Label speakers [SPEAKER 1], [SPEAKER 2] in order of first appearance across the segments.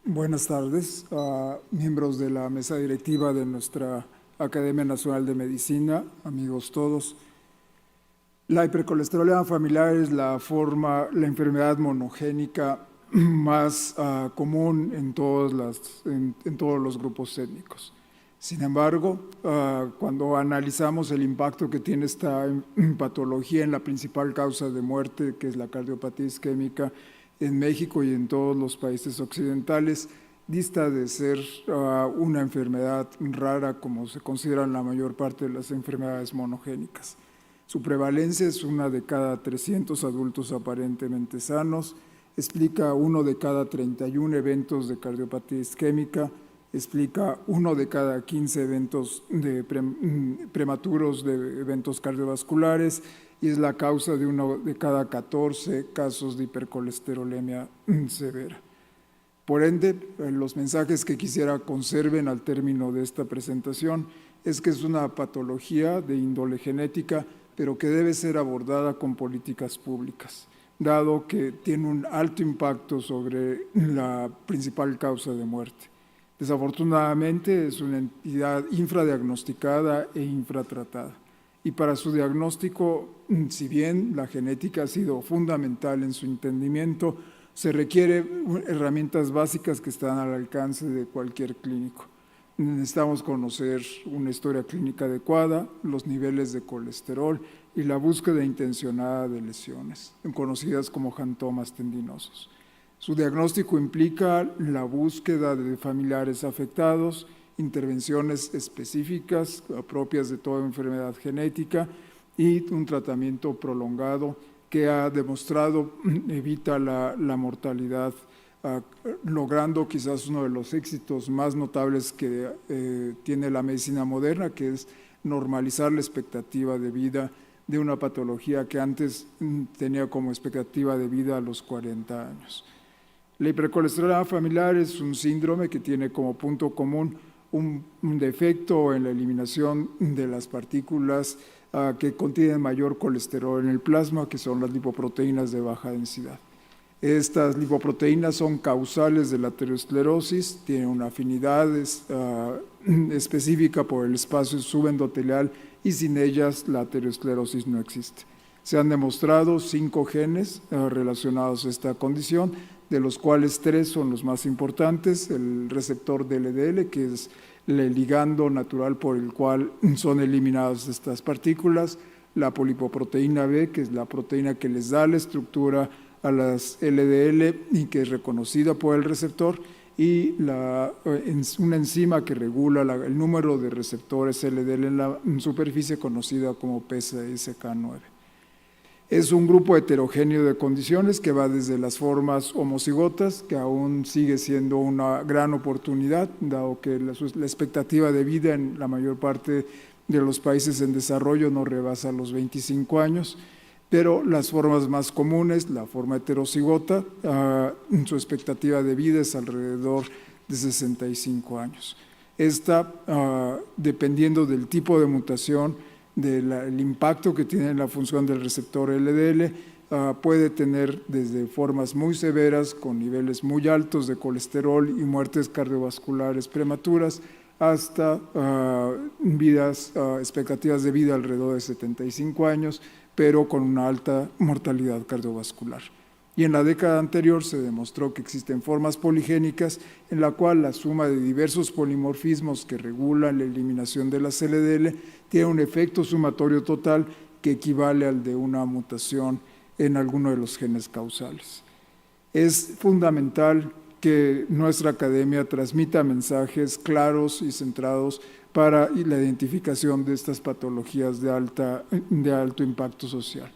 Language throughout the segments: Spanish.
[SPEAKER 1] Buenas tardes a miembros de la mesa directiva de nuestra Academia Nacional de Medicina, amigos todos. La hipercolesterolemia familiar es la enfermedad monogénica más común en todos los grupos étnicos. Sin embargo, cuando analizamos el impacto que tiene esta patología en la principal causa de muerte, que es la cardiopatía isquémica, en México y en todos los países occidentales, dista de ser una enfermedad rara como se consideran la mayor parte de las enfermedades monogénicas. Su prevalencia es 1 de cada 300 adultos aparentemente sanos, explica 1 de cada 31 eventos de cardiopatía isquémica, explica 1 de cada 15 eventos prematuros de eventos cardiovasculares y es la causa de 1 de cada 14 casos de hipercolesterolemia severa. Por ende, los mensajes que quisiera conserven al término de esta presentación es que es una patología de índole genética, pero que debe ser abordada con políticas públicas, dado que tiene un alto impacto sobre la principal causa de muerte. Desafortunadamente, es una entidad infradiagnosticada e infratratada. Y para su diagnóstico, si bien la genética ha sido fundamental en su entendimiento, se requieren herramientas básicas que están al alcance de cualquier clínico. Necesitamos conocer una historia clínica adecuada, los niveles de colesterol y la búsqueda intencionada de lesiones, conocidas como xantomas tendinosos. Su diagnóstico implica la búsqueda de familiares afectados, intervenciones específicas propias de toda enfermedad genética y un tratamiento prolongado que ha demostrado evita la mortalidad, logrando quizás uno de los éxitos más notables que tiene la medicina moderna, que es normalizar la expectativa de vida de una patología que antes tenía como expectativa de vida a los 40 años. La hipercolesterolemia familiar es un síndrome que tiene como punto común un defecto en la eliminación de las partículas que contienen mayor colesterol en el plasma, que son las lipoproteínas de baja densidad. Estas lipoproteínas son causales de la aterosclerosis, tienen una afinidad específica por el espacio subendotelial y sin ellas la aterosclerosis no existe. Se han demostrado 5 genes relacionados a esta condición, de los cuales 3 son los más importantes: el receptor de LDL, que es el ligando natural por el cual son eliminadas estas partículas, la polipoproteína B, que es la proteína que les da la estructura a las LDL y que es reconocida por el receptor, y una enzima que regula el número de receptores LDL en la superficie, conocida como PCSK9. Es un grupo heterogéneo de condiciones que va desde las formas homocigotas, que aún sigue siendo una gran oportunidad, dado que la expectativa de vida en la mayor parte de los países en desarrollo no rebasa los 25 años, pero las formas más comunes, la forma heterocigota, su expectativa de vida es alrededor de 65 años. Esta, dependiendo del tipo de mutación, del impacto que tiene en la función del receptor LDL, puede tener desde formas muy severas con niveles muy altos de colesterol y muertes cardiovasculares prematuras hasta expectativas de vida alrededor de 75 años, pero con una alta mortalidad cardiovascular. Y en la década anterior se demostró que existen formas poligénicas en la cual la suma de diversos polimorfismos que regulan la eliminación de las LDL tiene un efecto sumatorio total que equivale al de una mutación en alguno de los genes causales. Es fundamental que nuestra academia transmita mensajes claros y centrados para la identificación de estas patologías de alto impacto social.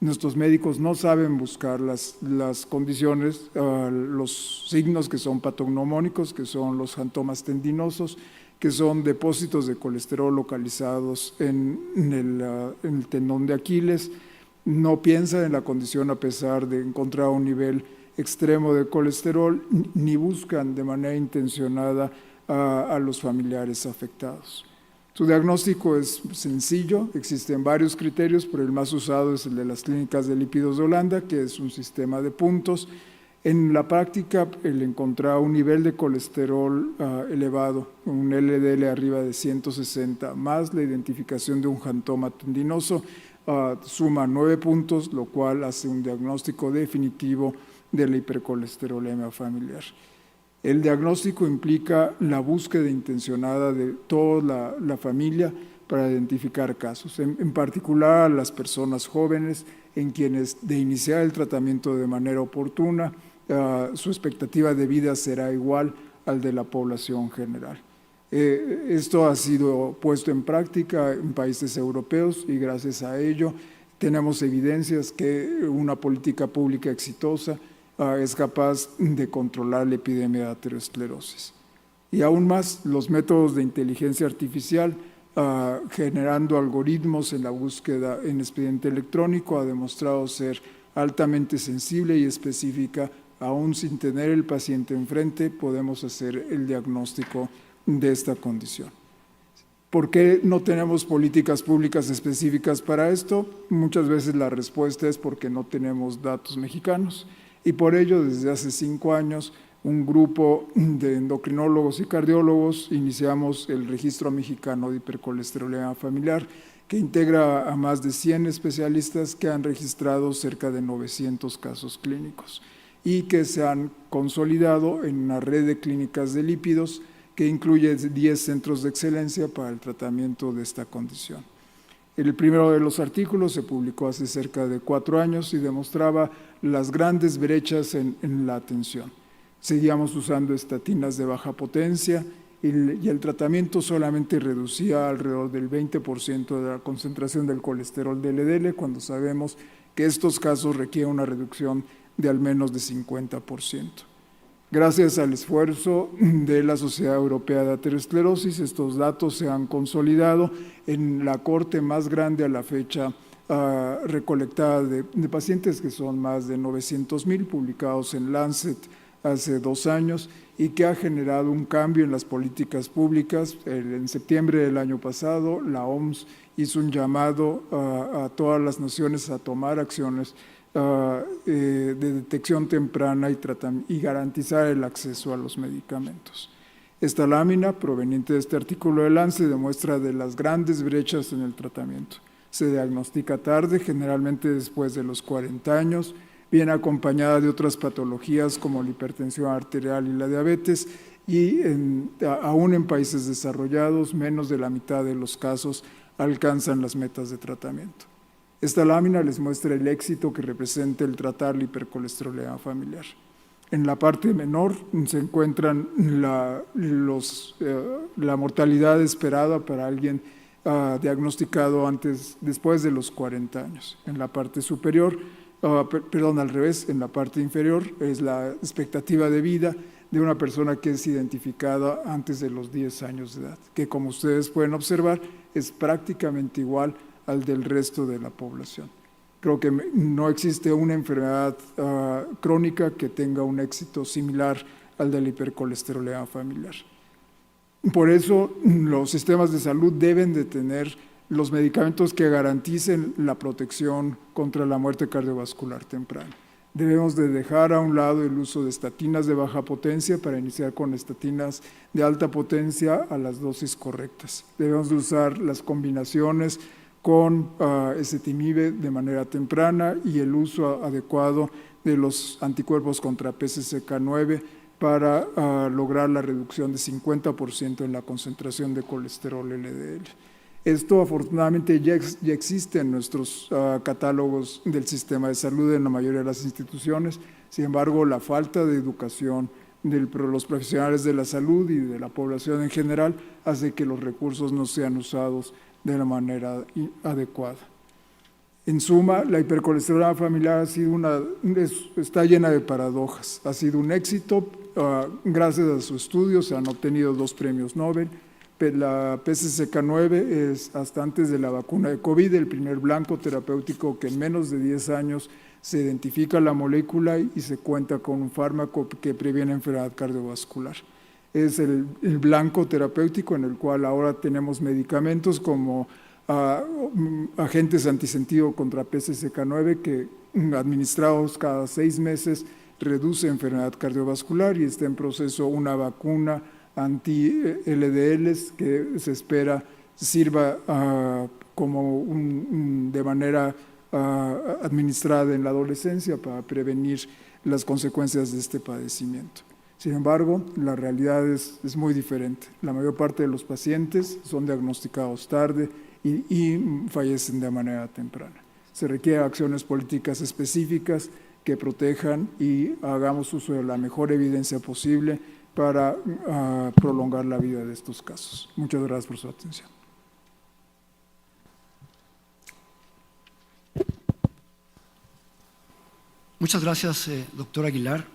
[SPEAKER 1] Nuestros médicos no saben buscar las condiciones, los signos que son patognomónicos, que son los xantomas tendinosos, que son depósitos de colesterol localizados en el tendón de Aquiles. No piensan en la condición a pesar de encontrar un nivel extremo de colesterol, ni buscan de manera intencionada a los familiares afectados. Su diagnóstico es sencillo, existen varios criterios, pero el más usado es el de las clínicas de lípidos de Holanda, que es un sistema de puntos. En la práctica, el encontrar un nivel de colesterol elevado, un LDL arriba de 160, más la identificación de un jantoma tendinoso, suma 9 puntos, lo cual hace un diagnóstico definitivo de la hipercolesterolemia familiar. El diagnóstico implica la búsqueda intencionada de toda la familia para identificar casos, en particular a las personas jóvenes, en quienes de iniciar el tratamiento de manera oportuna, su expectativa de vida será igual al de la población general. Esto ha sido puesto en práctica en países europeos y gracias a ello tenemos evidencias que una política pública exitosa es capaz de controlar la epidemia de aterosclerosis. Y aún más, los métodos de inteligencia artificial generando algoritmos en la búsqueda en expediente electrónico ha demostrado ser altamente sensible y específica. Aún sin tener el paciente enfrente, podemos hacer el diagnóstico de esta condición. ¿Por qué no tenemos políticas públicas específicas para esto? Muchas veces la respuesta es porque no tenemos datos mexicanos y por ello desde hace 5 años un grupo de endocrinólogos y cardiólogos iniciamos el Registro Mexicano de Hipercolesterolemia Familiar, que integra a más de 100 especialistas que han registrado cerca de 900 casos clínicos y que se han consolidado en una red de clínicas de lípidos que incluye 10 centros de excelencia para el tratamiento de esta condición. El primero de los artículos se publicó hace cerca de 4 años y demostraba las grandes brechas en la atención. Seguíamos usando estatinas de baja potencia y el tratamiento solamente reducía alrededor del 20% de la concentración del colesterol de LDL, cuando sabemos que estos casos requieren una reducción de al menos de 50%. Gracias al esfuerzo de la Sociedad Europea de Aterosclerosis, estos datos se han consolidado en la corte más grande a la fecha recolectada de pacientes, que son más de 900,000, publicados en Lancet hace 2 años, y que ha generado un cambio en las políticas públicas. En septiembre del año pasado, la OMS hizo un llamado a todas las naciones a tomar acciones de detección temprana y garantizar el acceso a los medicamentos. Esta lámina, proveniente de este artículo de Lancet, demuestra de las grandes brechas en el tratamiento. Se diagnostica tarde, generalmente después de los 40 años, viene acompañada de otras patologías como la hipertensión arterial y la diabetes, y aún en países desarrollados, menos de la mitad de los casos alcanzan las metas de tratamiento. Esta lámina les muestra el éxito que representa el tratar la hipercolesterolemia familiar. En la parte menor se encuentran la mortalidad esperada para alguien diagnosticado después de los 40 años. En la parte superior, al revés, en la parte inferior es la expectativa de vida de una persona que es identificada antes de los 10 años de edad, que como ustedes pueden observar es prácticamente igual al del resto de la población. Creo que no existe una enfermedad crónica que tenga un éxito similar al de la hipercolesterolemia familiar. Por eso, los sistemas de salud deben de tener los medicamentos que garanticen la protección contra la muerte cardiovascular temprana. Debemos de dejar a un lado el uso de estatinas de baja potencia para iniciar con estatinas de alta potencia a las dosis correctas. Debemos de usar las combinaciones con ezetimibe de manera temprana y el uso adecuado de los anticuerpos contra PCSK9 para lograr la reducción de 50% en la concentración de colesterol LDL. Esto afortunadamente ya existe en nuestros catálogos del sistema de salud en la mayoría de las instituciones. Sin embargo, la falta de educación de los profesionales de la salud y de la población en general hace que los recursos no sean usados de la manera adecuada. En suma, la hipercolesterolemia familiar está llena de paradojas. Ha sido un éxito. Gracias a su estudio se han obtenido 2 premios Nobel. La PCSK9 es, hasta antes de la vacuna de COVID, el primer blanco terapéutico que en menos de 10 años se identifica la molécula y se cuenta con un fármaco que previene enfermedad cardiovascular. Es el blanco terapéutico en el cual ahora tenemos medicamentos como agentes antisentido contra PCSK9 que administrados cada 6 meses reduce enfermedad cardiovascular y está en proceso una vacuna anti-LDLs que se espera sirva como de manera administrada en la adolescencia para prevenir las consecuencias de este padecimiento. Sin embargo, la realidad es muy diferente. La mayor parte de los pacientes son diagnosticados tarde y fallecen de manera temprana. Se requieren acciones políticas específicas que protejan y hagamos uso de la mejor evidencia posible para prolongar la vida de estos casos. Muchas gracias por su atención.
[SPEAKER 2] Muchas gracias, doctor Aguilar.